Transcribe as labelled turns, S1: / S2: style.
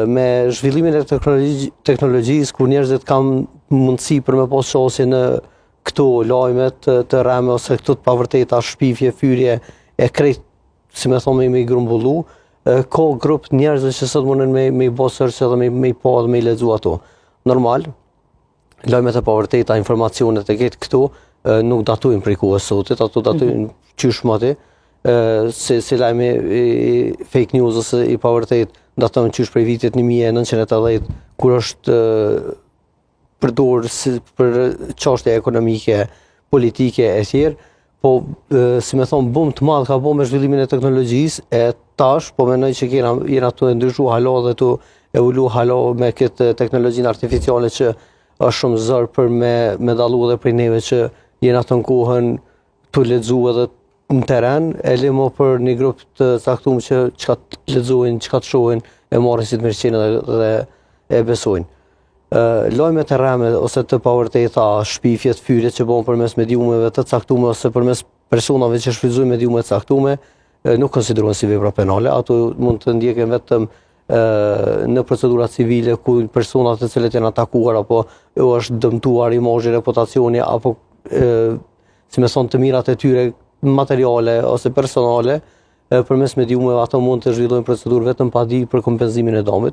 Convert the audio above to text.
S1: me zhvillimin e teknologjisë, kur njerëzit kanë mundësi për me pas qasje në këto lajmet të rreme ose këto të pavërteta, shpifje, fyrje, e krejt, si me thonë, me i grumbullu, ka grup njerëzve që sot mundën me i bo search edhe me i pa dhe me i lexu ato. Normal, lajmet e pavërteta, informacionet e këtë këto, nuk datojnë prej kohës sotit, ato datojnë qysh mati, si lajme fake news ose i pavërtet datojnë qysh prej vitit 1980, kur është përdorur për çështje ekonomike, politike e tjerë, po si me thonë bum të madh ka bo me zhvillimin e teknologjisë, e tash po mendoj që jena të ndryshu hala dhe të evolu hala me këtë teknologjinë artificiale që është shumë zërë për me dallu edhe prej neve që jena të në kohën të lexu edhe në teren, e limo për një grup të caktuar që çka të lexojnë, çka të shohin, e marrin si të mirëqenë dhe e besojnë. Lajmet e rreme ose të pavërteta, shpifjet, fyrjet që bëhen përmes mediumeve të caktuara ose përmes personave që shfrytëzojnë mediume të caktuara, nuk konsiderohen si vepra penale, ato mund të ndjeken vetëm në procedura civile ku personat të cilët janë atakuar apo është dëmtuar imazhi, reputacioni apo si me thonë të mirat e tyre materiale ose personale, përmes mediumeve ato mund të zhvillojnë procedurë vetëm pa di për kompenzimin e dëmit.